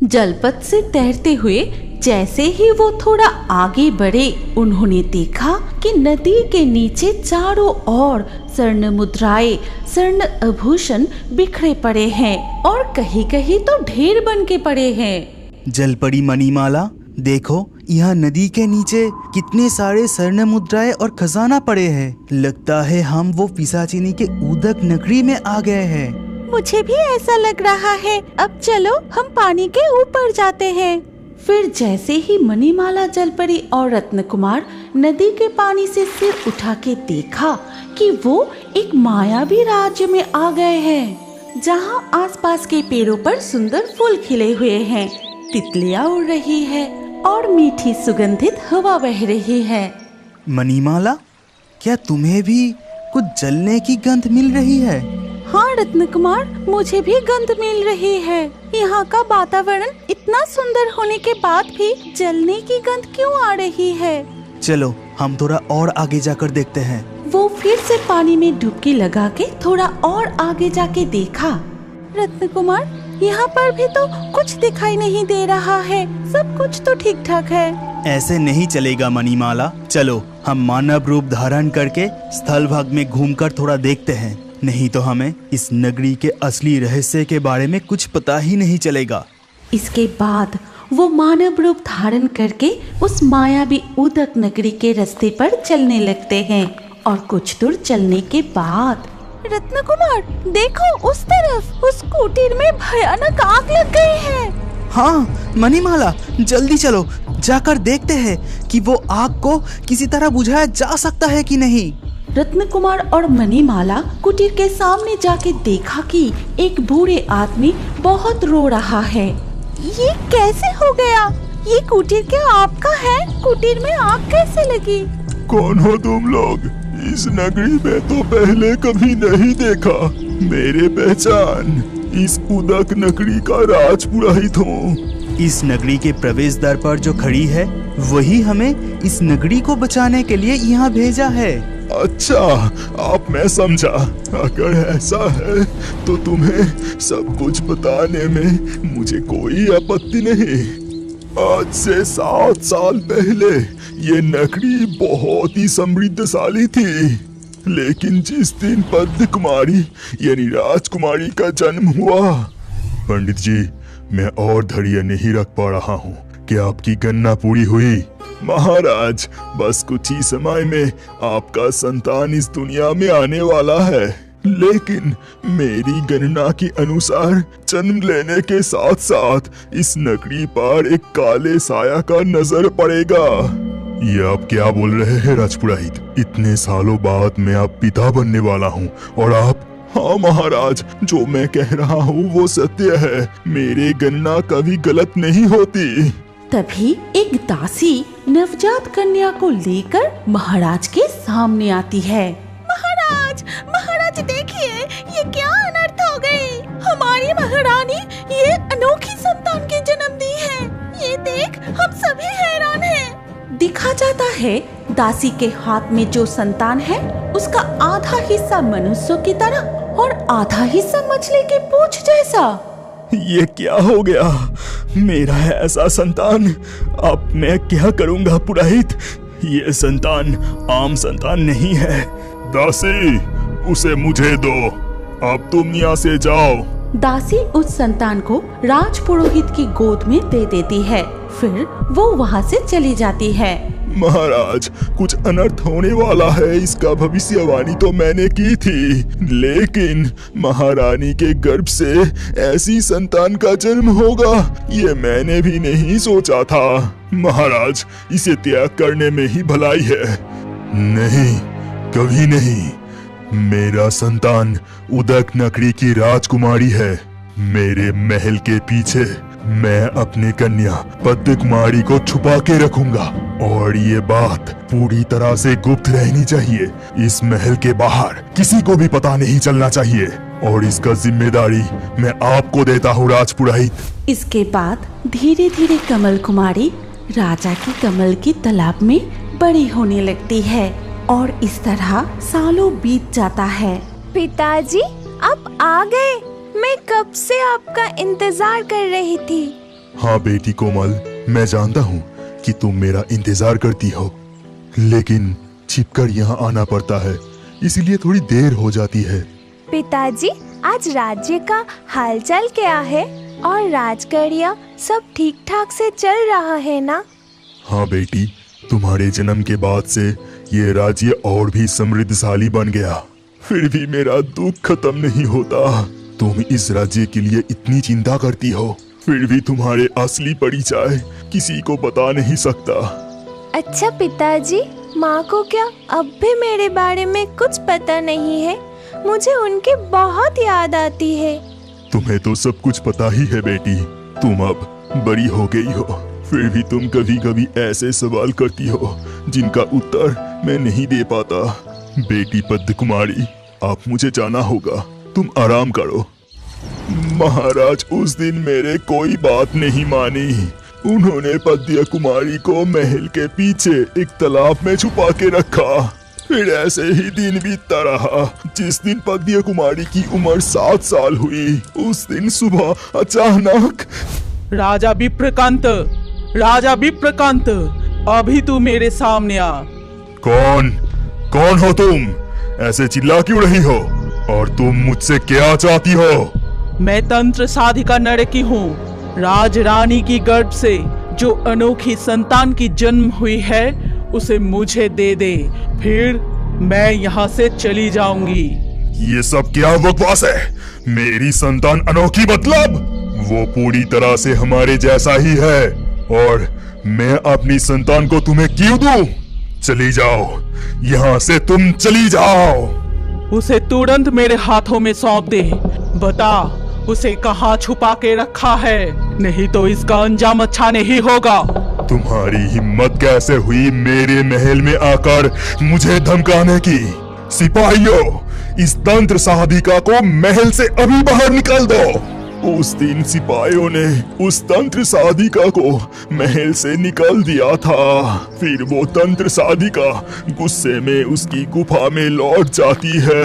जलपथ से तैरते हुए जैसे ही वो थोड़ा आगे बढ़े, उन्होंने देखा कि नदी के नीचे चारों ओर स्वर्ण मुद्राएं, स्वर्ण आभूषण बिखरे पड़े हैं और कहीं कहीं तो ढेर बन के पड़े हैं। जलपरी मणिमाला, देखो यहाँ नदी के नीचे कितने सारे स्वर्ण मुद्राएं और खजाना पड़े हैं। लगता है हम वो पिशाचिनी के उदक नगरी में आ गए हैं। मुझे भी ऐसा लग रहा है। अब चलो हम पानी के ऊपर जाते हैं। फिर जैसे ही मणिमाला, जलपरी और रत्नकुमार नदी के पानी से सिर उठा के देखा कि वो एक मायावी राज्य में आ गए हैं, जहाँ आसपास के पेड़ों पर सुंदर फूल खिले हुए हैं, तितलियाँ उड़ रही है और मीठी सुगंधित हवा बह रही है। मणिमाला, क्या तुम्हें भी कुछ जलने की गंध मिल रही है? हाँ रत्नकुमार, मुझे भी गंध मिल रही है। यहाँ का वातावरण इतना सुंदर होने के बाद भी जलने की गंध क्यों आ रही है? चलो हम थोड़ा और आगे जाकर देखते हैं। वो फिर से पानी में डुबकी लगा के थोड़ा और आगे जाके देखा। रत्नकुमार, यहाँ पर भी तो कुछ दिखाई नहीं दे रहा है। सब कुछ तो ठीक ठाक है। ऐसे नहीं चलेगा मणिमाला, चलो हम मानव रूप धारण करके स्थल भाग में घूमकर थोड़ा देखते हैं। नहीं तो हमें इस नगरी के असली रहस्य के बारे में कुछ पता ही नहीं चलेगा। इसके बाद वो मानव रूप धारण करके उस मायावी उदक नगरी के रास्ते पर चलने लगते हैं और कुछ दूर चलने के बाद रत्नकुमार, देखो उस तरफ, उस कुटीर में भयानक आग लग गई है। हाँ मणिमाला, जल्दी चलो, जाकर देखते हैं कि वो आग को किसी तरह बुझाया जा सकता है कि नहीं। रत्नकुमार और मणिमाला कुटीर के सामने जाके देखा कि एक बूढ़े आदमी बहुत रो रहा है। ये कैसे हो गया? ये कुटीर क्या आपका है? कुटीर में आग कैसे लगी? कौन हो तुम लोग? इस नगरी में तो पहले कभी नहीं देखा। मेरे पहचान, इस उदक नगरी का राजपुरोहित हूँ। इस नगरी के प्रवेश द्वार पर जो खड़ी है, वही हमें इस नगरी को बचाने के लिए यहाँ भेजा है। अच्छा, अब मैं समझा। अगर ऐसा है तो तुम्हें सब कुछ बताने में मुझे कोई आपत्ति नहीं। आज से 7 साल पहले ये नगरी बहुत ही समृद्धशाली थी, लेकिन जिस दिन पद्म कुमारी यानी राजकुमारी का जन्म हुआ, पंडित जी, मैं और धैर्य नहीं रख पा रहा हूँ कि आपकी गणना पूरी हुई। महाराज, बस कुछ ही समय में आपका संतान इस दुनिया में आने वाला है, लेकिन मेरी गणना के अनुसार जन्म लेने के साथ साथ इस नगरी पर एक काले साया का नजर पड़ेगा। ये आप क्या बोल रहे हैं राजपुरोहित? इतने सालों बाद मैं आप पिता बनने वाला हूँ और आप? हाँ महाराज, जो मैं कह रहा हूँ वो सत्य है। मेरी गणना कभी गलत नहीं होती। तभी एक दासी नवजात कन्या को लेकर महाराज के सामने आती है। महाराज, महाराज देखिए, ये क्या अनर्थ हो गई। हमारी महारानी ये अनोखी संतान की जन्म दी है। ये देख, हम सभी हैरान हैं। दिखा जाता है दासी के हाथ में जो संतान है, उसका आधा हिस्सा मनुष्यों की तरह और आधा हिस्सा मछली की पूंछ जैसा। ये क्या हो गया? मेरा है ऐसा संतान, अब मैं क्या करूंगा पुरोहित? ये संतान आम संतान नहीं है। दासी, उसे मुझे दो। अब तुम यहाँ से जाओ। दासी उस संतान को राजपुरोहित की गोद में दे देती है। फिर वो वहाँ से चली जाती है। महाराज, कुछ अनर्थ होने वाला है, इसका भविष्यवाणी तो मैंने की थी, लेकिन महारानी के गर्भ से ऐसी संतान का जन्म होगा, ये मैंने भी नहीं सोचा था। महाराज, इसे त्याग करने में ही भलाई है। नहीं, कभी नहीं। मेरा संतान उदक नगरी की राजकुमारी है। मेरे महल के पीछे मैं अपनी कन्या पद्म कुमारी को छुपा के रखूंगा और ये बात पूरी तरह से गुप्त रहनी चाहिए। इस महल के बाहर किसी को भी पता नहीं चलना चाहिए और इसका जिम्मेदारी मैं आपको देता हूँ राजपुरोहित। इसके बाद धीरे धीरे कमल कुमारी राजा की कमल की तालाब में बड़ी होने लगती है और इस तरह सालों बीत जाता है। पिताजी, आप आ गए। मैं कब से आपका इंतजार कर रही थी। हाँ बेटी कोमल, मैं जानता हूँ कि तुम मेरा इंतजार करती हो, लेकिन छिपकर यहाँ आना पड़ता है, इसीलिए थोड़ी देर हो जाती है। पिताजी, आज राज्य का हालचाल क्या है और राजकन्या सब ठीक ठाक से चल रहा है ना? हाँ बेटी, तुम्हारे जन्म के बाद से ये राज्य और भी समृद्धशाली बन गया, फिर भी मेरा दुख खत्म नहीं होता। तुम इस राज्य के लिए इतनी चिंता करती हो, फिर भी तुम्हारे असली परिचय किसी को बता नहीं सकता। अच्छा पिताजी, माँ को क्या अब भी मेरे बारे में कुछ पता नहीं है? मुझे उनकी बहुत याद आती है। तुम्हें तो सब कुछ पता ही है बेटी, तुम अब बड़ी हो गई हो, फिर भी तुम कभी कभी ऐसे सवाल करती हो जिनका उत्तर मैं नहीं दे पाता। बेटी पद्म कुमारी, आप मुझे जाना होगा, तुम आराम करो। महाराज उस दिन मेरे कोई बात नहीं मानी। उन्होंने पद्म कुमारी को महल के पीछे एक तालाब में छुपा के रखा। फिर ऐसे ही दिन बीतता रहा। जिस दिन पद्म कुमारी की उम्र 7 साल हुई, उस दिन सुबह अचानक राजा विप्रकांत, राजा विप्रकांत, अभी तू मेरे सामने आ। कौन कौन हो तुम? ऐसे चिल्ला क्यों रही हो और तुम मुझसे क्या चाहती हो? मैं तंत्र साधिका नरकी हूँ। राज रानी की गर्भ से जो अनोखी संतान की जन्म हुई है उसे मुझे दे दे, फिर मैं यहाँ से चली जाऊंगी। ये सब क्या बकवास है? मेरी संतान अनोखी मतलब? वो पूरी तरह से हमारे जैसा ही है, और मैं अपनी संतान को तुम्हें क्यों दूं? चली जाओ, यहाँ से तुम चली जाओ। उसे तुरंत मेरे हाथों में सौंप दे। बता उसे कहाँ छुपा के रखा है, नहीं तो इसका अंजाम अच्छा नहीं होगा। तुम्हारी हिम्मत कैसे हुई मेरे महल में आकर मुझे धमकाने की? सिपाहियों, इस तंत्र साधिका को महल से अभी बाहर निकाल दो। उस दिन सिपाहियों ने उस तंत्र साधिका को महल से निकाल दिया था। फिर वो तंत्र साधिका गुस्से में उसकी गुफा में लौट जाती है।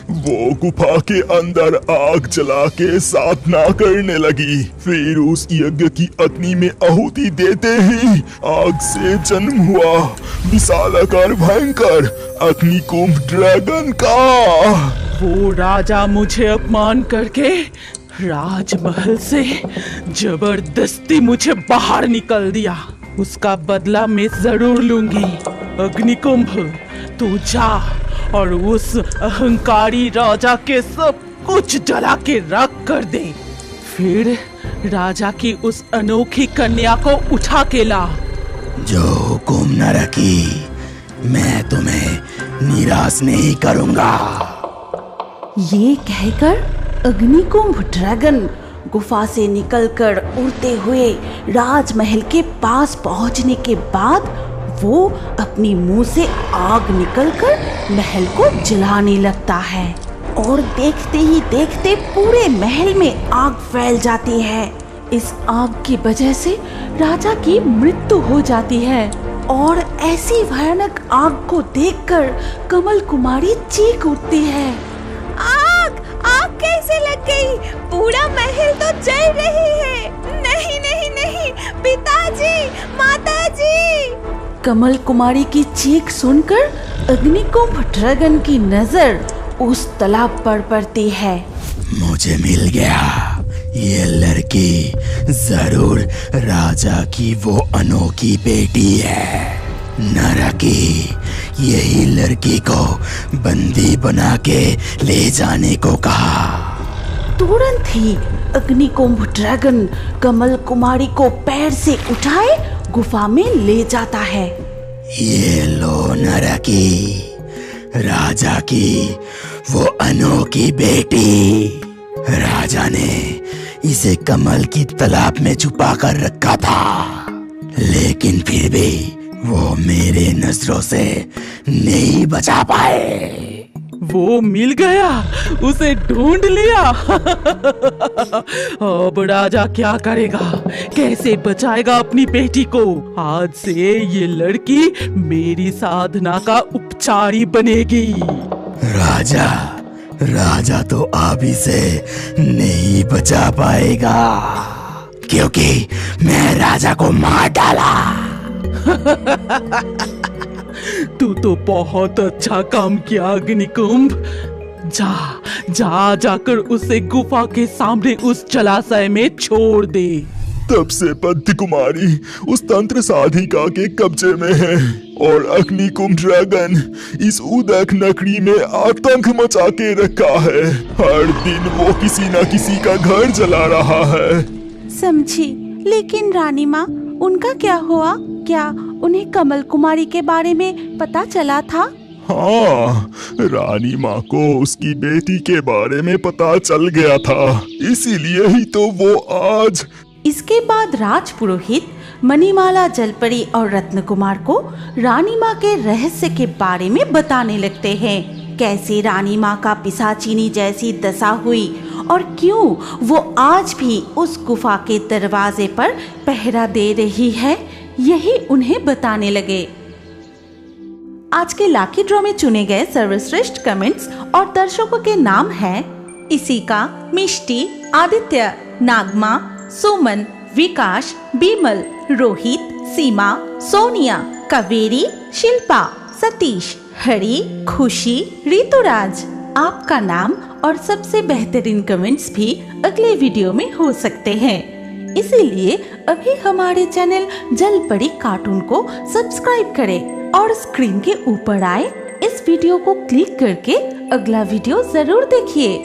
वो गुफा के अंदर आग जला के साधना करने लगी। फिर उस यज्ञ की अग्नि में आहुति देते ही आग से जन्म हुआ विशालाकार भयंकर अग्निकुंभ ड्रैगन का। वो राजा मुझे अपमान करके राजमहल से जबरदस्ती मुझे बाहर निकल दिया। उसका बदला मैं जरूर लूंगी। अग्निकुंभ, तू जा और उस अहंकारी राजा के सब कुछ जला के राख कर दे। फिर राजा की उस अनोखी कन्या को उठा के ला। जो हुकुम नरकी, मैं तुम्हें निराश नहीं करूंगा। ये कहकर अग्निकुंभ ड्रैगन गुफा से निकलकर उड़ते हुए राजमहल के पास पहुंचने के बाद वो अपनी मुंह से आग निकलकर महल को जलाने लगता है, और देखते ही देखते पूरे महल में आग फैल जाती है। इस आग की वजह से राजा की मृत्यु हो जाती है, और ऐसी भयानक आग को देखकर कमल कुमारी चीख उठती है। आग कैसे लग गई? पूरा महल तो जल रही है। नहीं नहीं नहीं, पिताजी, माताजी। कमल कुमारी की चीख सुनकर अग्निकुंभ ड्रैगन की नजर उस तालाब पर पड़ती है। मुझे मिल गया, ये लड़की जरूर राजा की वो अनोखी बेटी है। नरकी, यही लड़की को बंदी बना के ले जाने को कहा। तुरंत ही अग्निकुंभ ड्रैगन कमल कुमारी को पैर से उठाए गुफा में ले जाता है। ये लो नरकी, राजा की वो अनोखी बेटी। राजा ने इसे कमल की तालाब में छुपा कर रखा था, लेकिन फिर भी वो मेरे नजरों से नहीं बचा पाए। वो मिल गया, उसे ढूंढ लिया। अब राजा क्या करेगा? कैसे बचाएगा अपनी बेटी को? आज से ये लड़की मेरी साधना का उपचारी बनेगी। राजा तो आप इसे नहीं बचा पाएगा। क्योंकि मैं राजा को मार डाला। तू तो बहुत अच्छा काम किया अग्निकुंभ। जाकर उसे गुफा के सामने उस जलाशय में छोड़ दे। तब से पंथ कुमारी उस तंत्र साधिका के कब्जे में है और अग्निकुंभ ड्रैगन इस उदक नगरी में आतंक मचा के रखा है। हर दिन वो किसी न किसी का घर जला रहा है। समझी, लेकिन रानी माँ, उनका क्या हुआ? क्या उन्हें कमल कुमारी के बारे में पता चला था? हाँ, रानी माँ को उसकी बेटी के बारे में पता चल गया था, इसीलिए ही तो वो आज। इसके बाद राजपुरोहित मणिमाला, जलपरी और रत्नकुमार को रानी माँ के रहस्य के बारे में बताने लगते हैं। कैसे रानी माँ का पिशाचिनी जैसी दशा हुई और क्यों वो आज भी उस गुफा के दरवाजे पर पहरा दे रही है, यही उन्हें बताने लगे। आज के लाकी ड्रॉ में चुने गए सर्वश्रेष्ठ कमेंट्स और दर्शकों के नाम हैं इसिका, मिष्टी, आदित्य, नागमा, सुमन, विकास, बिमल, रोहित, सीमा, सोनिया, कावेरी, शिल्पा, सतीश, हरी, खुशी, ऋतुराज। आपका नाम और सबसे बेहतरीन कमेंट्स भी अगले वीडियो में हो सकते हैं, इसीलिए अभी हमारे चैनल जलपरी कार्टून को सब्सक्राइब करें और स्क्रीन के ऊपर आए इस वीडियो को क्लिक करके अगला वीडियो जरूर देखिए।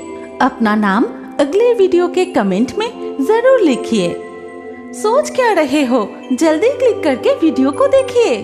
अपना नाम अगले वीडियो के कमेंट में जरूर लिखिए। सोच क्या रहे हो, जल्दी क्लिक करके वीडियो को देखिए।